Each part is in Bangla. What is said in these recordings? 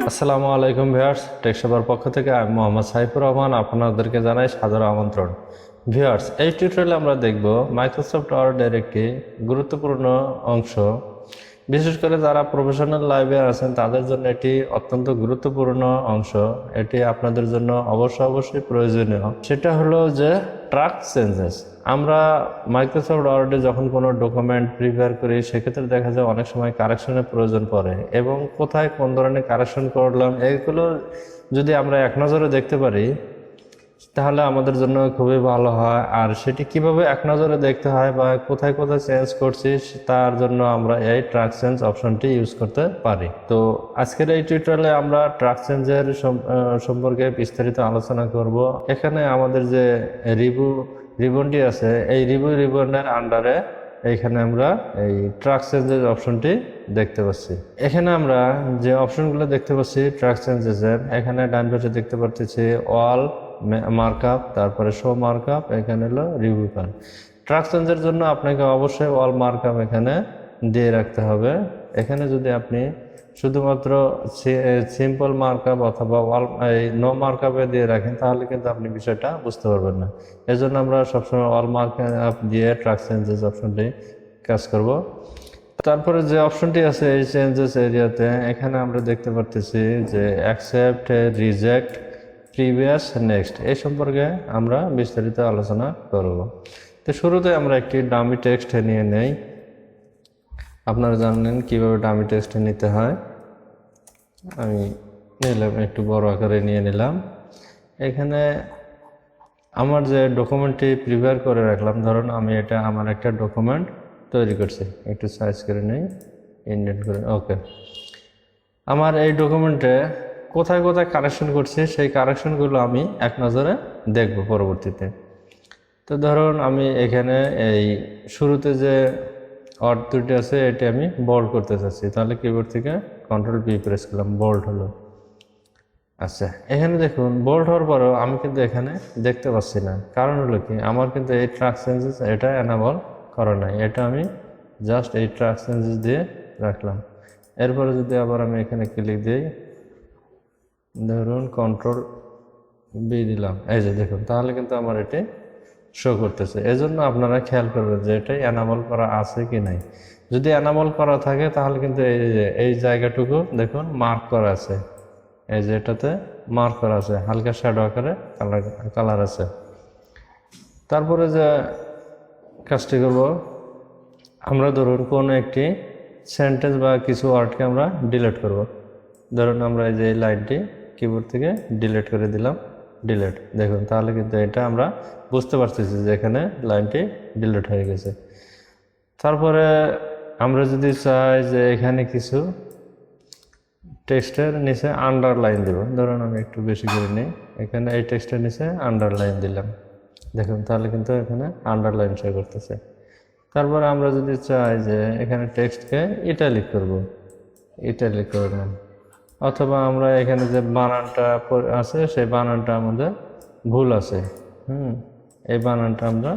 আসসালামু আলাইকুম ভিউয়ার্স, টেকসেবার পক্ষ থেকে আমি মোহাম্মদ সাইফুর রহমান আপনাদেরকে জানাই সাদর আমন্ত্রণ। ভিউয়ার্স, এই টিউটোরিয়ালে আমরা দেখব মাইক্রোসফট ওয়ার্ডের একটি গুরুত্বপূর্ণ অংশ। বিশেষ করে যারা প্রফেশনাল লাইভে আছেন তাদের জন্য এটি অত্যন্ত গুরুত্বপূর্ণ অংশ। এটি আপনাদের জন্য অবশ্যই প্রয়োজনীয়। সেটা হলো যে ট্র্যাক চেঞ্জেস। আমরা মাইক্রোসফট ওয়ার্ডে যখন কোনো ডকুমেন্ট প্রিপেয়ার করি সেক্ষেত্রে দেখা যায় অনেক সময় কারেকশনের প্রয়োজন পড়ে, এবং কোথায় কোন ধরনের কারেকশন করলাম এগুলো যদি আমরা এক নজরে দেখতে পারি তাহলে আমাদের জন্য খুবই ভালো হয়। আর সেটি কিভাবে এক নজরে দেখতে হয় বা কোথায় কোথায় চেঞ্জ করছি তার জন্য আমরা এই ট্র্যাক চেঞ্জ অপশনটি ইউজ করতে পারি। তো আজকের এই টিউটোরিয়ালে আমরা ট্র্যাক চেঞ্জের সম্পর্কে বিস্তারিত আলোচনা করব। এখানে আমাদের যে রিবনটি আছে, এই রিবনের আন্ডারে এইখানে আমরা এই ট্র্যাক চেঞ্জের অপশনটি দেখতে পাচ্ছি। এখানে আমরা যে অপশনগুলো দেখতে পাচ্ছি ট্র্যাক চেঞ্জেসের, এখানে ডান পাশে দেখতে পাচ্ছি অল মার্কআপ, তারপরে শো মার্কআপ, এখানে হলো রিভিউ পান। ট্র্যাক চেঞ্জের জন্য আপনাকে অবশ্যই অল মার্কআপ এখানে দিয়ে রাখতে হবে। এখানে যদি আপনি শুধুমাত্র সিম্পল মার্কআপ অথবা নো মার্কআপে দিয়ে রাখেন তাহলে কিন্তু আপনি বিষয়টা বুঝতে পারবেন না। এজন্য আমরা সবসময় অল মার্কআপ দিয়ে ট্র্যাক চেঞ্জেস অপশনটি কাজ করব। তারপরে যে অপশনটি আছে এই চেঞ্জেস এরিয়াতে, এখানে আমরা দেখতে পারতেছি যে অ্যাকসেপ্ট, রিজেক্ট, প্রিভিয়াস, নেক্সট, এই সম্পর্কে আমরা বিস্তারিত আলোচনা করব। তো শুরুতে আমরা একটি ডামি টেক্সট নিয়ে নেই। আপনারা জানেন কিভাবে ডামি টেক্সট নিতে হয়। আমি নিলাম, একটু বড় আকারে নিয়ে নিলাম। এখানে আমার যে ডকুমেন্টটি প্রিপেয়ার করে রাখলাম, ধরুন আমি এটা আমার একটা ডকুমেন্ট তৈরি করছি, একটু সাইজ করে নেই, ইন্ডেন্ট করে, ওকে। আমার এই ডকুমেন্টে কোথায় কোথায় কারেকশন করছি সেই কারেকশনগুলো আমি এক নজরে দেখব পরবর্তীতে। তো ধরুন আমি এখানে এই শুরুতে যে ওয়ার্ড দুটি আছে এটি আমি বোল্ড করতে চাচ্ছি, তাহলে কিবোর্ড থেকে কন্ট্রোল পি প্রেস করলাম, বোল্ড হলো। আচ্ছা, এখানে দেখুন বোল্ড হওয়ার পরেও আমি কিন্তু এখানে দেখতে পাচ্ছি না। কারণ হলো কি, আমার কিন্তু এই ট্র্যাক চেঞ্জেস এটা এনাবল করা নাই। এটা আমি জাস্ট এই ট্র্যাক চেঞ্জেস দিয়ে রাখলাম। এরপরে যদি আবার আমি এখানে ক্লিক দিই, ধরুন কন্ট্রোল বি দিলাম, এই যে দেখুন, তাহলে কিন্তু আমার এটি শো করতেছে। এজন্য আপনারা খেয়াল করবেন যে এটাই এনাবল করা আছে কি নাই। যদি এনাবল করা থাকে তাহলে কিন্তু এই জায়গাটুকু দেখুন মার্ক করা আছে, এই যে এটাতে মার্ক করা আছে, হালকা শ্যাডো আকারে কালার আছে। তারপরে যে কাজটি করব, আমরা ধরুন কোনো একটি সেন্টেন্স বা কিছু ওয়ার্ডকে আমরা ডিলিট করব। ধরুন আমরা এই যে লাইনটি কিবোর্ড থেকে ডিলিট করে দিলাম, ডিলিট, দেখুন তাহলে কিন্তু এটা আমরা বুঝতে পারতেছি যে এখানে লাইনটি ডিলিট হয়ে গেছে। তারপরে আমরা যদি চাই যে এখানে কিছু টেক্সটের নিচে আন্ডারলাইন দেব, ধরুন আমি একটু বেশি করে নিই, এখানে এই টেক্সটের নিচে আন্ডারলাইন দিলাম, দেখুন তাহলে কিন্তু এখানে আন্ডারলাইন শো করতেছে। তারপরে আমরা যদি চাই যে এখানে টেক্সটকে ইটালিক করব, ইটালিক করলাম। অথবা আমরা এখানে যে বানানটা আছে সেই বানানটা আমাদের ভুল আছে, এই বানানটা আমরা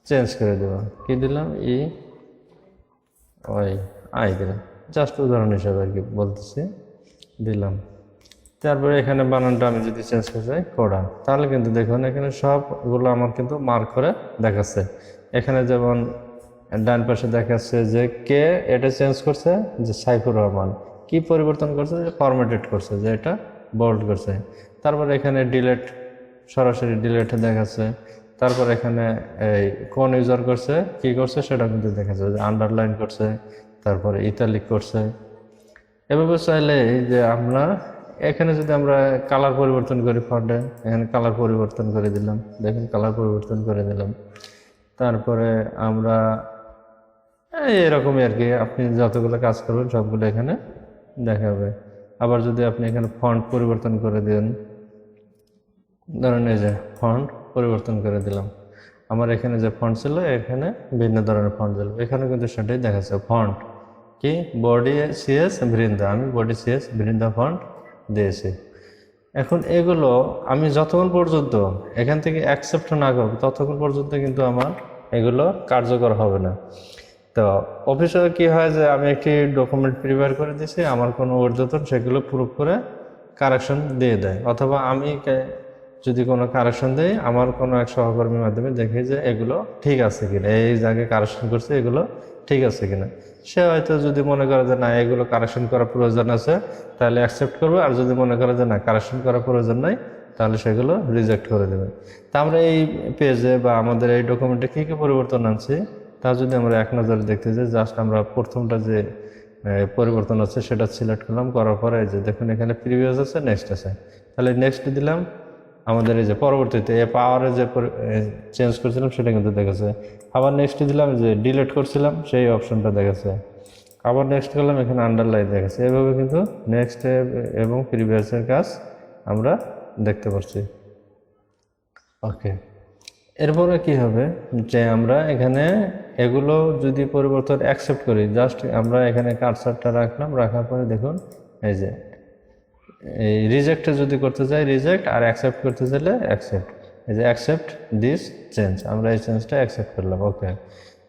চেঞ্জ করে দেব। কি দিলাম, আই দিলাম, জাস্ট উদাহরণ হিসাবে আর কি বলতেছি, দিলাম। তারপরে এখানে বানানটা আমি যদি চেঞ্জ করে যাই কোডা, তাহলে কিন্তু দেখুন এখানে সবগুলো আমার কিন্তু মার্ক করে দেখাচ্ছে। এখানে যেমন ডান পাশে দেখাচ্ছে যে কে এটা চেঞ্জ করছে, যে সাইফুর রহমান। কি পরিবর্তন করছে, যে ফরম্যাটেড করছে, যে এটা বোল্ড করছে। তারপর এখানে ডিলেট, সরাসরি ডিলেটে দেখাচ্ছে। তারপর এখানে এই কোন ইউজার করছে, কি করছে সেটা কিন্তু দেখাচ্ছে, যে আন্ডারলাইন করছে, তারপরে ইতালিক করছে। এভাবে চাইলে যে আমরা এখানে যদি আমরা কালার পরিবর্তন করি ফন্টে, এখানে কালার পরিবর্তন করে দিলাম, দেখুন কালার পরিবর্তন করে দিলাম। তারপরে আমরা এরকমই আর কি, আপনি যতগুলো কাজ করবেন সবগুলো এখানে দেখাবে। আবার যদি আপনি এখানে ফন্ট পরিবর্তন করে দেন, ধরেন এই যে ফন্ট পরিবর্তন করে দিলাম, আমার এখানে যে ফন্ট ছিল এখানে ভিন্ন ধরনের ফন্ট ছিল, এখানে কিন্তু সেটাই দেখাচ্ছে। ফন্ট কি, বডি সিএস বৃন্দা, আমি বডি সিএস বৃন্দা ফন্ট দিয়েছি। এখন এগুলো আমি যতক্ষণ পর্যন্ত এখান থেকে অ্যাকসেপ্ট না করব ততক্ষণ পর্যন্ত কিন্তু আমার এগুলো কার্যকর হবে না। তো অফিসে কি হয় যে আমি একটি ডকুমেন্ট প্রিপেয়ার করে দিয়েছি, আমার কোনো ঊর্ধ্বতন সেগুলো প্রুফ করে কারেকশন দিয়ে দেয়, অথবা আমি যদি কোনো কারেকশন দেই আমার কোনো এক সহকর্মীর মাধ্যমে দেখি যে এগুলো ঠিক আছে কিনা, এই জায়গায় কারেকশন করছে এগুলো ঠিক আছে কিনা, সে হয়তো যদি মনে করে যে না এগুলো কারেকশন করার প্রয়োজন আছে তাহলে অ্যাকসেপ্ট করবে, আর যদি মনে করে যে না কারেকশন করার প্রয়োজন নাই তাহলে সেগুলো রিজেক্ট করে দেবে। তা আমরা এই পেজে বা আমাদের এই ডকুমেন্টে কী কী পরিবর্তন আনছি তা যদি আমরা এক নজরে দেখতে যাই, জাস্ট আমরা প্রথমটা যে পরিবর্তন আছে সেটা সিলেক্ট করলাম, করার পরে এই যে দেখুন এখানে প্রিভিয়াস আছে, নেক্সট আছে, তাহলে নেক্সট দিলাম। আমাদের এই যে পরবর্তীতে এই পাওয়ারে যে চেঞ্জ করছিলাম সেটা কিন্তু দেখেছে। আবার নেক্সট দিলাম, যে ডিলিট করছিলাম সেই অপশনটা দেখেছে। আবার নেক্সট করলাম, এখানে আন্ডারলাইন দেখেছে। এভাবে কিন্তু নেক্সট এবং প্রিভিয়াসের কাজ আমরা দেখতে পাচ্ছি। ওকে, এরপরে কি হবে যে আমরা এখানে এগুলো যদি পরিবর্তন অ্যাকসেপ্ট করি, জাস্ট আমরা এখানে কার্সারটা রাখলাম, রাখার পরে দেখুন এই যে এই রিজেক্টে যদি করতে চাই রিজেক্ট, আর অ্যাকসেপ্ট করতে চাইলে অ্যাকসেপ্ট, এই যে অ্যাকসেপ্ট দিস চেঞ্জ, আমরা এই চেঞ্জটা অ্যাকসেপ্ট করলাম। ওকে,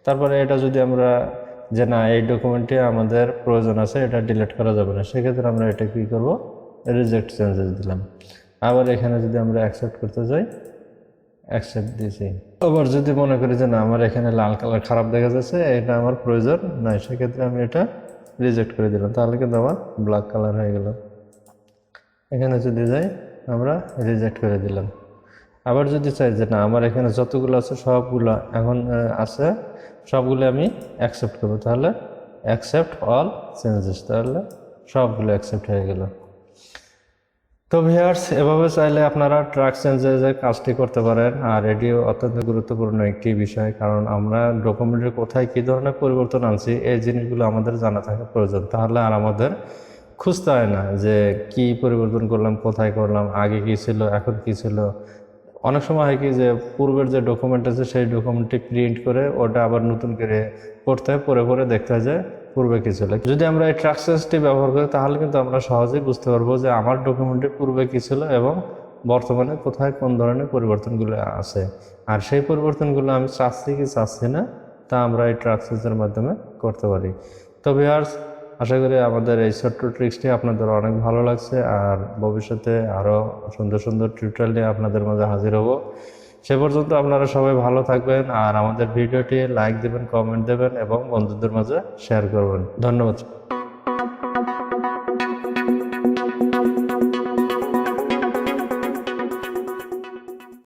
তারপরে এটা যদি আমরা যে না এই ডকুমেন্টে আমাদের প্রয়োজন আছে এটা ডিলিট করা যাবে না, সেক্ষেত্রে আমরা এটা কী করব, রিজেক্ট চেঞ্জেস দিলাম। আবার এখানে যদি আমরা অ্যাকসেপ্ট করতে যাই অ্যাকসেপ্ট দিয়েছি। আবার যদি মনে করি যে না আমার এখানে লাল কালার খারাপ দেখা যাচ্ছে, এটা আমার প্রয়োজন নয়, সেক্ষেত্রে আমি এটা রিজেক্ট করে দিলাম, তাহলে কিন্তু আমার ব্ল্যাক কালার হয়ে গেল। এখানে যদি যাই আমরা রিজেক্ট করে দিলাম। আবার যদি চাই যে না আমার এখানে যতগুলো আছে সবগুলো এখন আছে সবগুলো আমি অ্যাকসেপ্ট করবো, তাহলে অ্যাকসেপ্ট অল চেঞ্জেস, তাহলে সবগুলো অ্যাকসেপ্ট হয়ে গেল। তো ভিউয়ার্স, এভাবে চাইলে আপনারা ট্র্যাক চেঞ্জের কাজটি করতে পারেন। আর এটিও অত্যন্ত গুরুত্বপূর্ণ একটি বিষয়, কারণ আমরা ডকুমেন্টের কোথায় কী ধরনের পরিবর্তন আনছি এই জিনিসগুলো আমাদের জানা থাকা প্রয়োজন, তাহলে আর আমাদের খুঁজতে হয় না যে কি পরিবর্তন করলাম, কোথায় করলাম, আগে কী ছিল এখন কী ছিল। অনেক সময় হয় কি যে পূর্বের যে ডকুমেন্ট আছে সেই ডকুমেন্টটি প্রিন্ট করে ওটা আবার নতুন করে করতে হয়, পরে দেখতে হয় যে পূর্বে কী ছিল। যদি আমরা এই ট্র্যাক চেঞ্জটি ব্যবহার করি তাহলে কিন্তু আমরা সহজেই বুঝতে পারবো যে আমার ডকুমেন্টে পূর্বে কী ছিল এবং বর্তমানে কোথায় কোন ধরনের পরিবর্তনগুলো আছে, আর সেই পরিবর্তনগুলো আমি চাচ্ছি কি চাচ্ছি না তা আমরা এই ট্র্যাক চেঞ্জের মাধ্যমে করতে পারি। তো ভিউয়ার্স, আশা করি আমাদের এই ছোট্ট ট্রিক্সটি আপনাদের অনেক ভালো লাগছে, আর ভবিষ্যতে আরও সুন্দর সুন্দর টিউটোরিয়াল নিয়ে আপনাদের মাঝে হাজির হব। সে পর্যন্ত আপনারা সবাই ভালো থাকবেন, আর আমাদের ভিডিওটি লাইক দেবেন, কমেন্ট দেবেন এবং বন্ধুদের মাঝে শেয়ার করবেন। ধন্যবাদ।